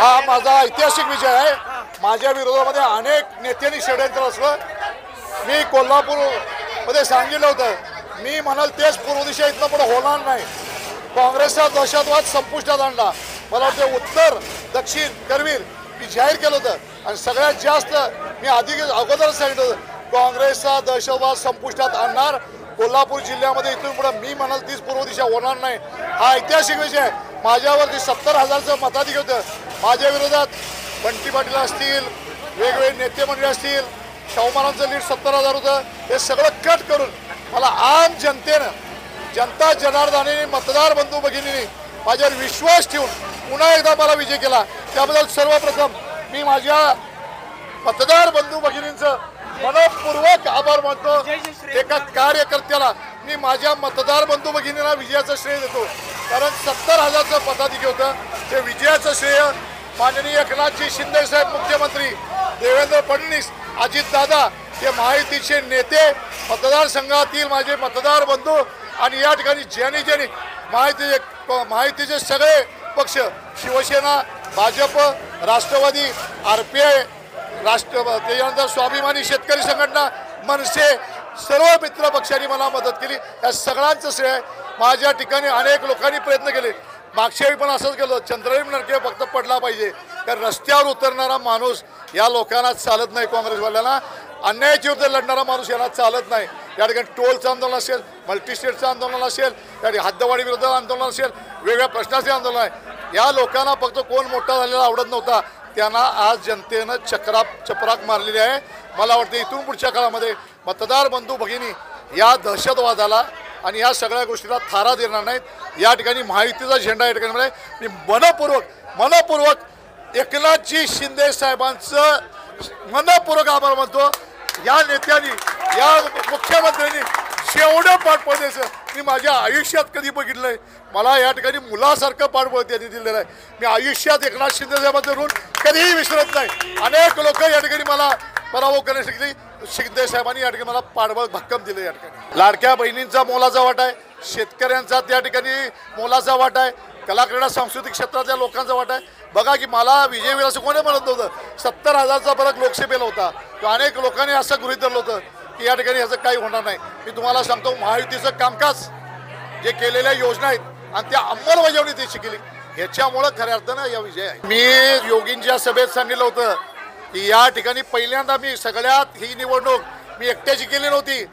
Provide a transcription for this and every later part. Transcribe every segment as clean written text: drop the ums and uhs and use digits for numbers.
हा माझा ऐतिहासिक विजय आहे। माझ्या विरोधामध्ये अनेक नेत्यांनी षडयंत्र रचलं। मी कोल्हापूरमध्ये सांगितलं होतं, मी म्हणाल तेच पूर्व दिशा इथनं पुढे होणार नाही। काँग्रेसचा दहशतवाद संपुष्टात आणला। मला वाटतं उत्तर दक्षिण करवीर मी जाहीर केलं होतं आणि सगळ्यात जास्त मी अगोदरच सांगितलं होतं, काँग्रेसचा दहशतवाद संपुष्टात आणणार। कोल्हापूर जिल्ह्यामध्ये इथून पुढे मी म्हणाल तीच पूर्व दिशा होणार नाही। हा ऐतिहासिक विजय आहे। माझ्यावरती 70,000चं मताधिक्य होतं। माझ्या विरोधात बंटी पाटील असतील, वेगवेगळे नेते मंडळी असतील, शाहूमारांचं लीड 70,000 होतं। हे सगळं कट करून मला आम जनतेनं, जनता जनार्दनाने, मतदार बंधू भगिनींनी माझ्यावर विश्वास ठेवून पुन्हा एकदा मला विजय केला। त्याबद्दल सर्वप्रथम मी माझ्या मतदार बंधू भगिनींचं मनपूर्वक आभार मानतो। एका कार्यकर्त्याला मी माझ्या मतदार बंधू भगिनींना विजयाचं श्रेय देतो, कारण 70,000चं मताधिक्य होतं। ते विजयाचं श्रेय माननीय एकनाथजी शिंदे साहेब मुख्यमंत्री, देवेंद्र फडणवीस, अजितदादा, हे महायुतीचे नेते, मतदारसंघातील माझे मतदार बंधू आणि या ठिकाणी ज्यांनी महायुतीचे सगळे पक्ष, शिवसेना, भाजप, राष्ट्रवादी, RPI, त्याच्यानंतर स्वाभिमानी शेतकरी संघटना, मनसे, सर्व मित्र पक्षांनी मला मदत केली। या सगळ्यांचं श्रेय। माझ्या ठिकाणी अनेक लोकांनी प्रयत्न केले। मागच्या वेळी पण असंच केलं, चंद्रहीन नरके फक्त पडला पाहिजे, कारण रस्त्यावर उतरणारा माणूस या लोकांना चालत नाही। काँग्रेसवाल्यांना अन्यायाच्या विरुद्ध लढणारा माणूस यांना चालत नाही। या ठिकाणी टोलचं आंदोलन असेल, मल्टीस्टेटचं आंदोलन असेल, त्या ठिकाणी हद्दवाढी विरुद्ध आंदोलन असेल, वेगवेगळ्या प्रश्नाचे आंदोलन आहे। या लोकांना फक्त कोण मोठा झालेला आवडत नव्हता, त्यांना आज जनतेनं चपराक मारलेली आहे। मला वाटतं इथून पुढच्या काळामध्ये मतदार बंधू भगिनी या दहशतवादाला आणि या सगळ्या गोष्टीला थारा देणार नाहीत। या ठिकाणी महायुतीचा झेंडा या ठिकाणी मी मनपूर्वक एकनाथजी शिंदे साहेबांचं मनपूर्वक आभार मानतो। या नेत्यांनी, या मुख्यमंत्र्यांनी जेवढं पाठबळ द्यायचं मी माझ्या आयुष्यात कधी बघितलं नाही। मला या ठिकाणी मुलासारखं पाठबळ त्यांनी दिलेलं आहे। मी आयुष्यात एकनाथ शिंदे साहेबांचं ऋण कधीही विसरत नाही। अनेक लोक या ठिकाणी मला पराभव करण्यासाठी शिंदे साहेबांनी या ठिकाणी मला पाठबळ भक्कम दिलं। या ठिकाणी लाडक्या बहिणींचा मोलाचा वाटा आहे, शेतकऱ्यांचा त्या ठिकाणी मोलाचा वाटा आहे, कला क्रीडा सांस्कृतिक क्षेत्रातल्या लोकांचा वाटा आहे। बघा की मला विजय विलास कोणी म्हणत नव्हतं, 70,000चा फरक लोकसभेला होता। अनेक लोकांनी असं गृहीत धरलं होतं की या ठिकाणी याचं काही होणार नाही। मी तुम्हाला सांगतो, महायुतीचं कामकाज, जे केलेल्या योजना आहेत आणि त्या अंमलबजावणी त्याची केली, ह्याच्यामुळं खऱ्या अर्थानं या विजय आहे। मी योगींच्या सभेत सांगितलं होतं की या ठिकाणी पहिल्यांदा मी सगळ्यात ही निवडणूक मी एकट्याची केली नव्हती।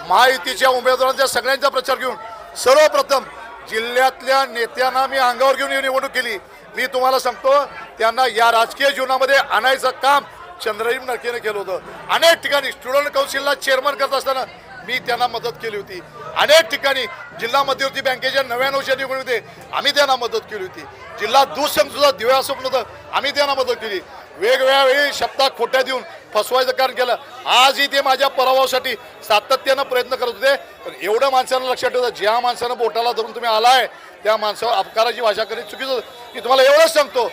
महायुतीच्या उमेदवारांच्या सगळ्यांचा प्रचार घेऊन सर्वप्रथम जिल्ह्यातल्या नेत्यांना मी अंगावर घेऊन ही निवडणूक केली। मी तुम्हाला सांगतो, त्यांना या राजकीय जीवनामध्ये आणायचं काम चंद्रहीन नरकेने केलं होतं। अनेक ठिकाणी स्टुडंट काउन्सिलला चेअरमन करत असताना मी त्यांना मदत केली होती। अनेक ठिकाणी जिल्हा मध्यवर्ती बँकेच्या 99च्या निवडणुकीमध्ये आम्ही त्यांना मदत केली होती। जिल्हा दूध संघ सुद्धा दिव्या स्वप्न होतं, आम्ही त्यांना मदत केली। वेगवेगळ्या वेळी शब्दात खोट्या देऊन फसवायचं कारण केलं। आजही ते माझ्या पराभवासाठी सातत्यानं प्रयत्न करत होते। पण एवढं माणसानं लक्षात ठेवतं, ज्या माणसानं बोटाला धरून तुम्ही आलाय त्या माणसावर अपकाराची भाषा करीत चुकीचं होतं। मी तुम्हाला एवढंच सांगतो,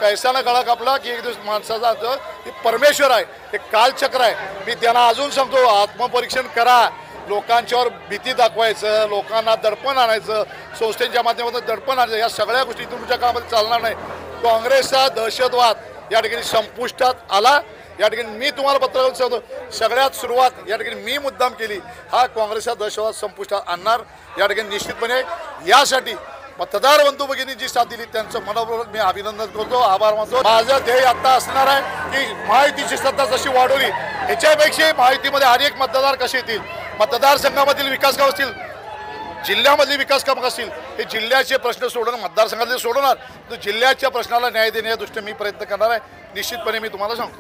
पैशानं गळा कापला की एक दिवस माणसाचा अर्थ हे परमेश्वर आहे, हे कालचक्र आहे। मी त्यांना अजून सांगतो, आत्मपरीक्षण करा। लोकांच्यावर भीती दाखवायचं, लोकांना दडपण आणायचं, संस्थेच्या माध्यमातून दडपण आणायचं, या सगळ्या गोष्टी तुमच्या काळामध्ये चालणार नाही। काँग्रेसचा दहशतवाद या ठिकाणी संपुष्टात आला। या ठिकाणी मी तुम्हाला पत्र करून सांगतो, सगळ्यात सुरुवात या ठिकाणी मी मुद्दाम केली। हा काँग्रेसचा दहशतवाद संपुष्टात आणणार या ठिकाणी निश्चितपणे। यासाठी मतदार बंधू भगिनी जी साथ दिली त्यांचं मनपूर्वक मी अभिनंदन करतो, आभार मानतो। माझं ध्येय आता असणार आहे की महायुतीची सत्ता जशी वाढवली, ह्याच्यापेक्षा महायुतीमध्ये अनेक मतदार कसे येतील, मतदारसंघामधील विकास काम असतील, जिल्ह्यामधली विकास कामं असतील, हे जिल्ह्याचे प्रश्न सोडवणं, मतदारसंघातले सोडवणार, तर जिल्ह्याच्या प्रश्नाला न्याय देण्याच्या दृष्टीने मी प्रयत्न करणार आहे। निश्चितपणे मी तुम्हाला सांगतो।